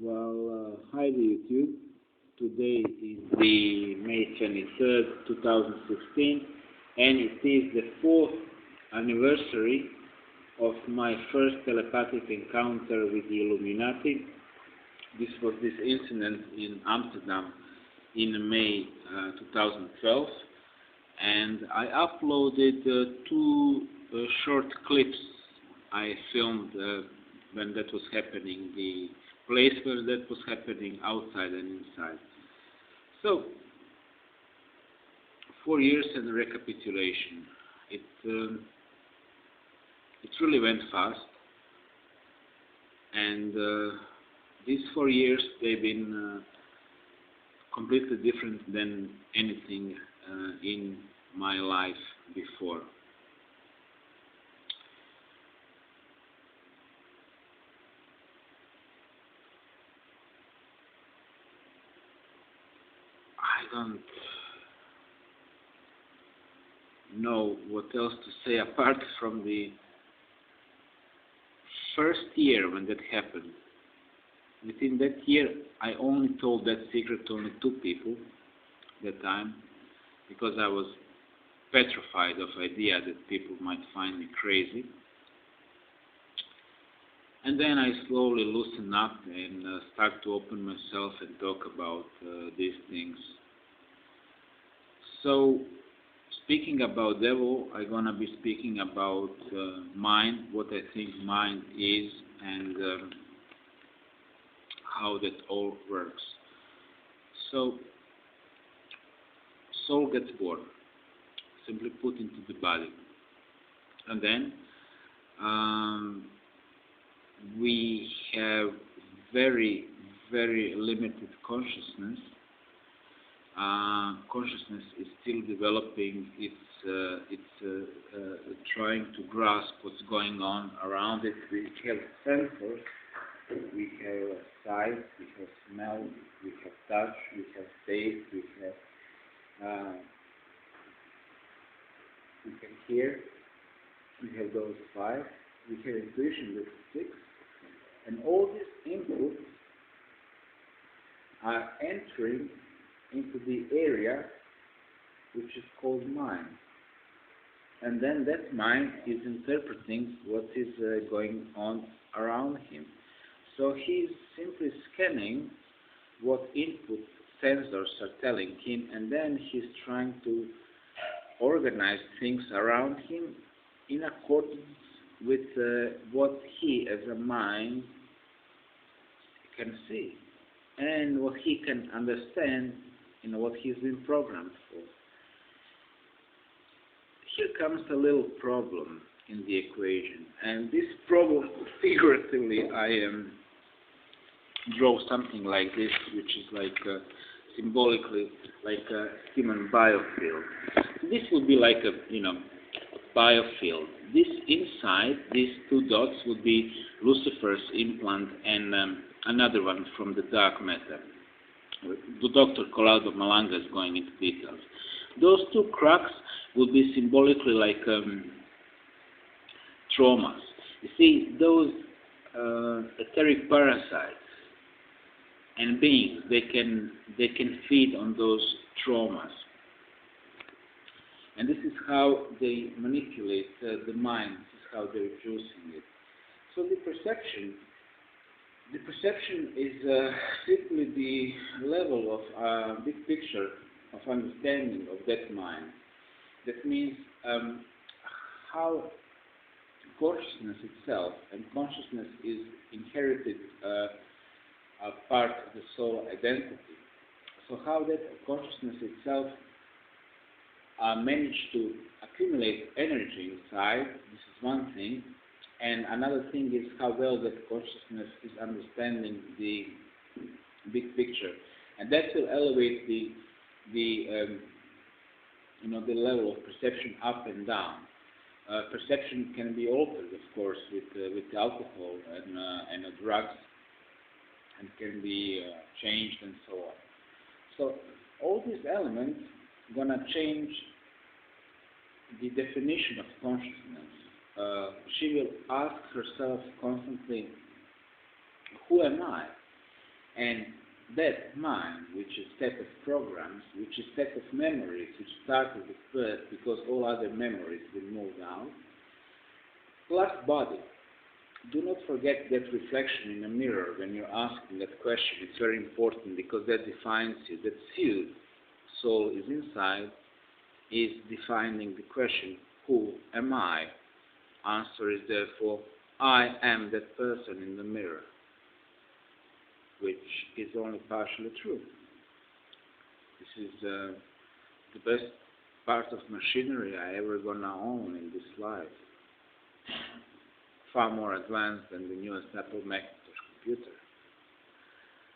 Hi YouTube. Today is the May 23rd, 2016, and it is the 4th anniversary of my first telepathic encounter with the Illuminati. This was this incident in Amsterdam in May 2012, and I uploaded two short clips I filmed when that was happening, the place where that was happening, outside and inside. So, 4 years and a recapitulation. It really went fast, and these 4 years they've been completely different than anything in my life before. I don't know what else to say apart from the first year when that happened. Within that year, I only told that secret to only 2 people that time, because I was petrified of the idea that people might find me crazy. And then I slowly loosened up and start to open myself and talk about these things. So, speaking about devil, I'm gonna be speaking about mind, what I think mind is, and how that all works. So, soul gets born, simply put into the body, and then we have very, very limited consciousness. Consciousness is still developing. It's trying to grasp what's going on around it. We have sensors. We have sight. We have smell. We have touch. We have taste. We can hear. We have those 5. We have intuition, that's 6. And all these inputs are entering into the area which is called mind. And then that mind is interpreting what is going on around him. So he's simply scanning what input sensors are telling him, and then he's trying to organize things around him in accordance with what he as a mind can see and what he can understand, what he's been programmed for. Here comes a little problem in the equation, and this problem, figuratively, I draw something like this, which is like symbolically like a human biofield. This would be like a biofield. This inside, these 2 dots would be Lucifer's implant and another one from the dark matter. Dr. Colado Malanga is going into details. Those 2 cracks will be symbolically like traumas. You see, those etheric parasites and beings, they can feed on those traumas. And this is how they manipulate the mind. This is how they're reducing it. So the perception is simply the level of big picture of understanding of that mind. That means how consciousness itself, and consciousness is inherited a part of the soul identity. So how that consciousness itself managed to accumulate energy inside, this is one thing. And another thing is how well that consciousness is understanding the big picture, and that will elevate the level of perception up and down. Perception can be altered, of course, with alcohol and drugs, and can be changed and so on. So all these elements are gonna change the definition of consciousness. She will ask herself constantly, who am I? And that mind, which is set of programs, which is set of memories, which started at birth because all other memories will move out, plus body. Do not forget that reflection in a mirror when you're asking that question. It's very important because that defines you. That suit, soul is inside, is defining the question, who am I? Answer is therefore, I am that person in the mirror, which is only partially true. This is the best part of machinery I ever gonna own in this life. Far more advanced than the newest Apple Macintosh computer.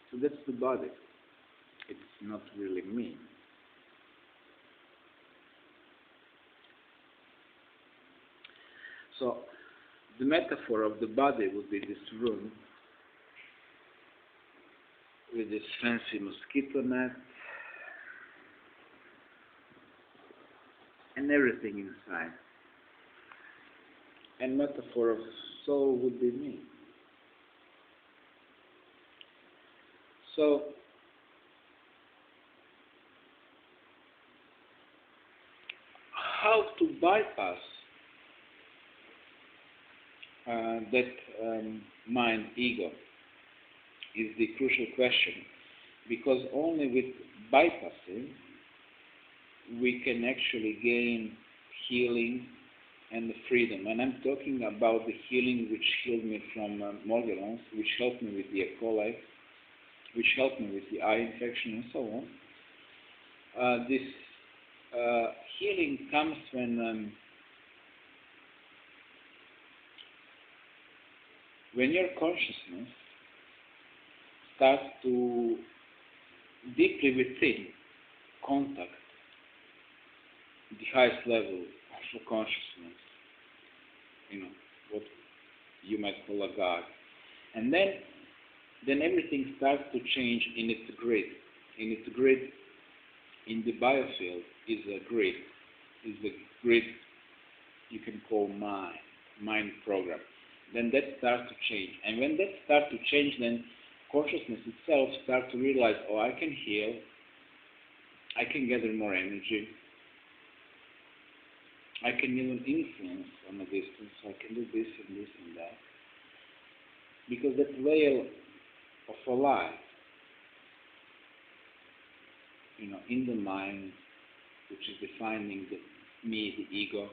So that's the body. It's not really me. So the metaphor of the body would be this room with this fancy mosquito net and everything inside. And metaphor of soul would be me. So how to bypass that mind ego is the crucial question, because only with bypassing we can actually gain healing and the freedom. And I'm talking about the healing which healed me from Morgellons, which helped me with the E. coli, which helped me with the eye infection and so on. This healing comes when your consciousness starts to deeply within contact the highest level of consciousness, what you might call a God. And then everything starts to change in its grid. In its grid, in the Biofield, is a grid you can call mind program. Then that starts to change. And when that starts to change, then consciousness itself starts to realize, oh, I can heal, I can gather more energy, I can even influence from a distance, I can do this and this and that. Because that veil of a lie, in the mind, which is defining me, the ego,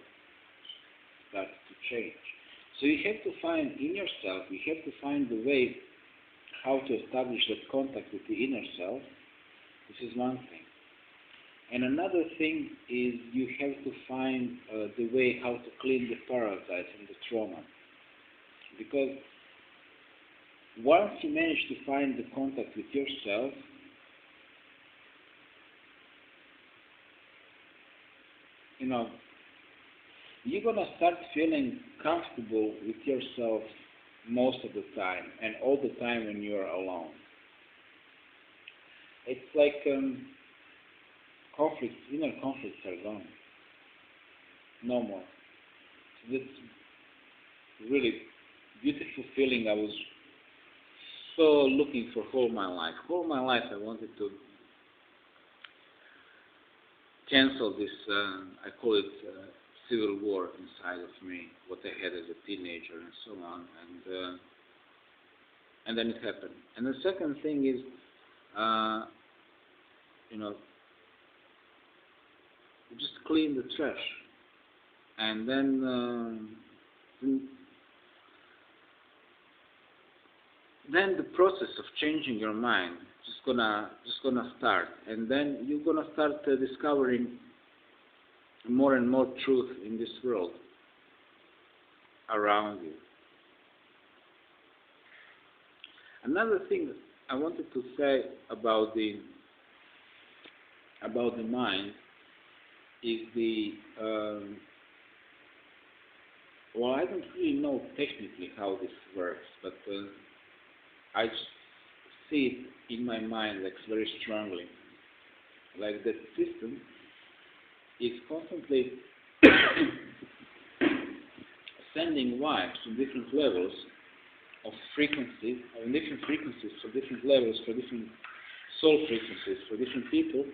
starts to change. So you have to find in yourself, you have to find the way how to establish that contact with the inner self. This is one thing. And another thing is you have to find the way how to clean the parasites and the trauma. Because once you manage to find the contact with yourself, you're going to start feeling comfortable with yourself most of the time, and all the time when you're alone. It's like inner conflicts are gone. No more. So that's really beautiful feeling I was so looking for all my life. All my life I wanted to cancel this, I call it civil war inside of me, what I had as a teenager and so on, and then it happened. And the second thing is, just clean the trash, and then the process of changing your mind just gonna start, and then you're gonna start discovering more and more truth in this world around you. Another thing I wanted to say about the mind is well, I don't really know technically how this works, but I just see it in my mind like very strongly, like that system is constantly sending vibes to different levels of frequencies, of different frequencies, for different levels, for different soul frequencies, for different people,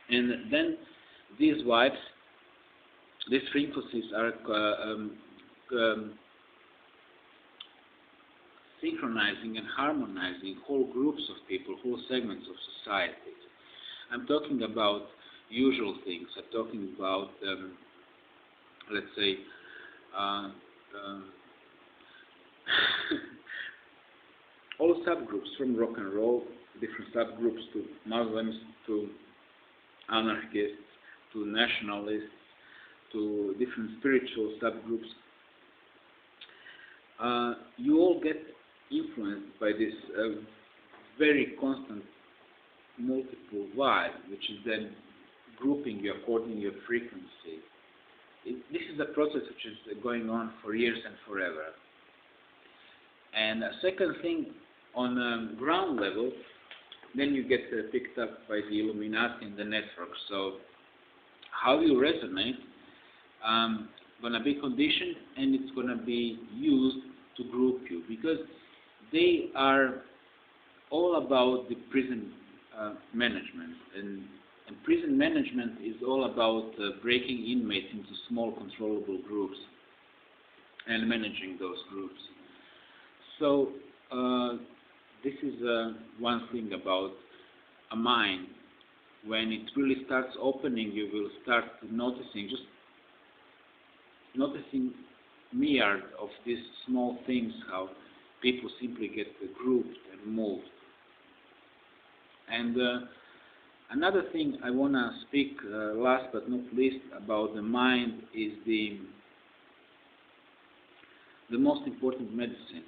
and then these vibes, these frequencies are synchronizing and harmonizing whole groups of people, whole segments of society. I'm talking about usual things. I'm talking about, let's say, all subgroups, from rock and roll, different subgroups, to Muslims, to anarchists, to nationalists, to different spiritual subgroups. You all get influenced by this very constant multiple vibe, which is then grouping you according to your frequency. This is a process which is going on for years and forever. And a second thing, on ground level, then you get picked up by the Illuminati and the network. So how you resonate going to be conditioned, and it's going to be used to group you, because they are all about the prison management, and prison management is all about breaking inmates into small controllable groups and managing those groups. So this is one thing about a mind. When it really starts opening, you will start noticing, just noticing myriad of these small things, how people simply get grouped and moved. And another thing I want to speak last but not least about the mind is the most important medicine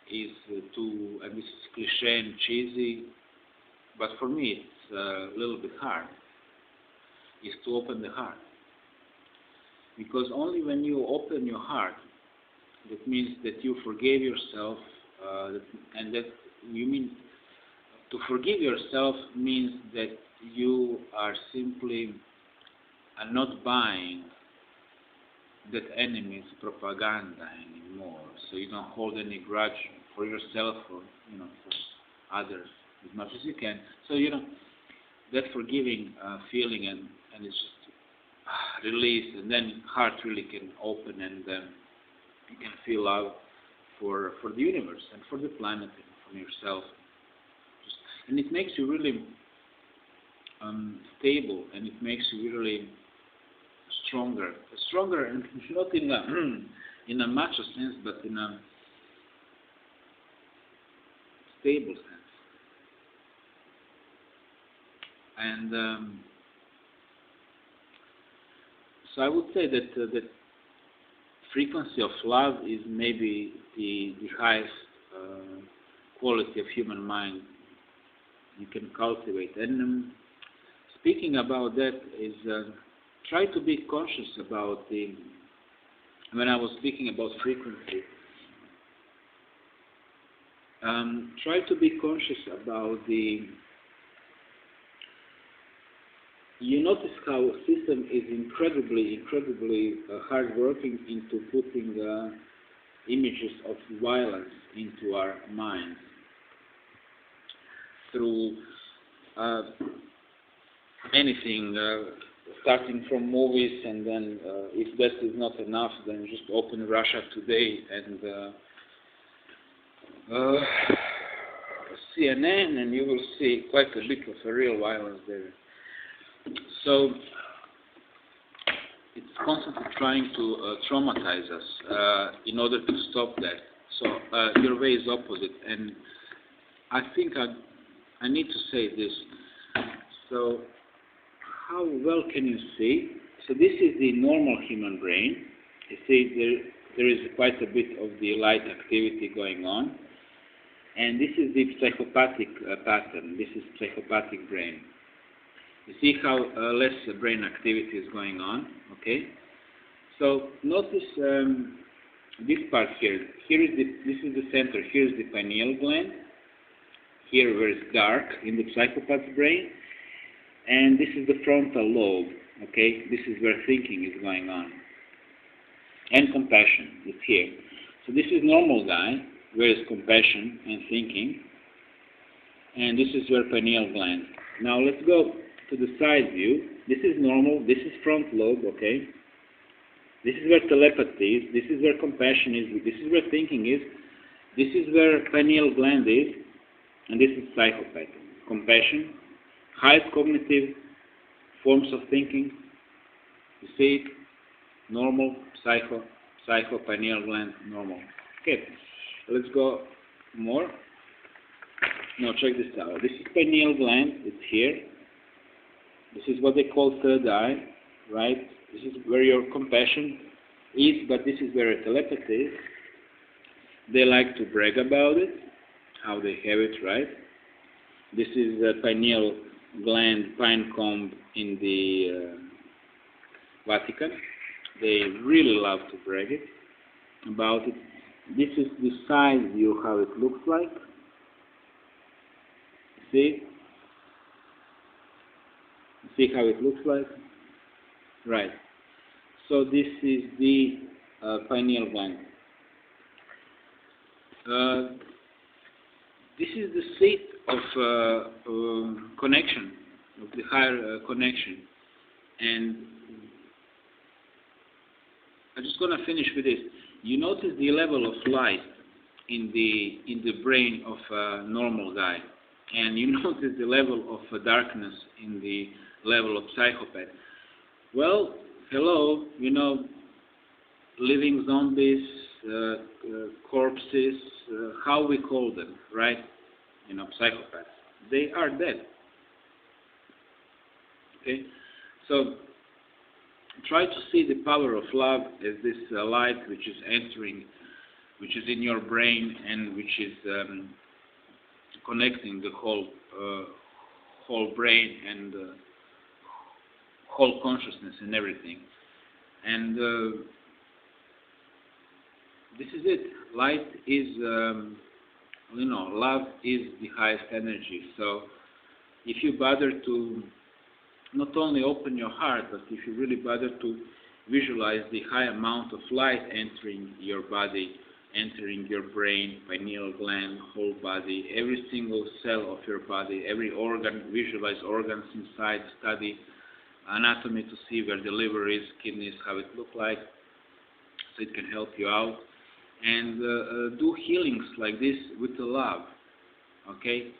is to, and this is cliche and cheesy, but for me it's a little bit hard, is to open the heart. Because only when you open your heart, that means that you forgave yourself, and that you mean to forgive yourself means that you are simply not buying that enemy's propaganda anymore. So you don't hold any grudge for yourself or for others as much as you can. So that forgiving feeling, and it's just release, and then heart really can open, and you can feel love for the universe and for the planet and for yourself. And it makes you really stable, and it makes you really stronger, and not in a macho sense, but in a stable sense. And so I would say that the frequency of love is maybe the highest quality of human mind you can cultivate. And speaking about that is try to be conscious about when I was speaking about frequency, try to be conscious about you notice how a system is incredibly hard working into putting images of violence into our minds through anything, starting from movies, and then if that is not enough, then just open Russia Today and CNN, and you will see quite a bit of a real violence there. So it's constantly trying to traumatize us in order to stop that. So your way is opposite, and I think I need to say this. So how well can you see? So this is the normal human brain. You see there is quite a bit of the light activity going on, and this is the psychopathic pattern. This is psychopathic brain. You see how less brain activity is going on, okay? So notice this part here. This is the center. Here is the pineal gland. Here where it's dark in the psychopath's brain. And this is the frontal lobe, okay? This is where thinking is going on. And compassion is here. So this is normal guy, where is compassion and thinking, and this is your pineal gland. Now let's go to the side view. This is normal, this is front lobe, okay? This is where telepathy is, this is where compassion is, this is where thinking is, this is where pineal gland is, and this is psychopath. Compassion, highest cognitive forms of thinking, you see it, normal, psycho, pineal gland, normal. Okay, let's go more. Now check this out. This is pineal gland, it's here. This is what they call third eye, right? This is where your compassion is, but this is where telepathy is. They like to brag about it, how they have it, right? This is the pineal gland, pine comb in the Vatican. They really love to brag it about it. This is the side view, how it looks like. See? See how it looks like? Right. So this is the pineal gland. This is the seat of connection, of the higher connection. And I'm just going to finish with this. You notice the level of light in the brain of a normal guy, and you notice the level of darkness in the level of psychopath. Well, hello, you know, living zombies, corpses, how we call them, right? You know, psychopaths. They are dead. Okay? So, try to see the power of love as this light which is entering, which is in your brain and which is connecting the whole brain and whole consciousness and everything. And this is it. Light is, you know, love is the highest energy. So if you bother to not only open your heart, but if you really bother to visualize the high amount of light entering your body, entering your brain, pineal gland, whole body, every single cell of your body, every organ, visualize organs inside, study anatomy to see where the liver is, kidneys, how it look like, so it can help you out. And do healings like this with the love, okay?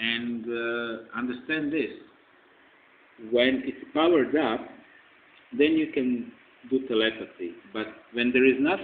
And understand this. When it's powered up, then you can do telepathy. But when there is nothing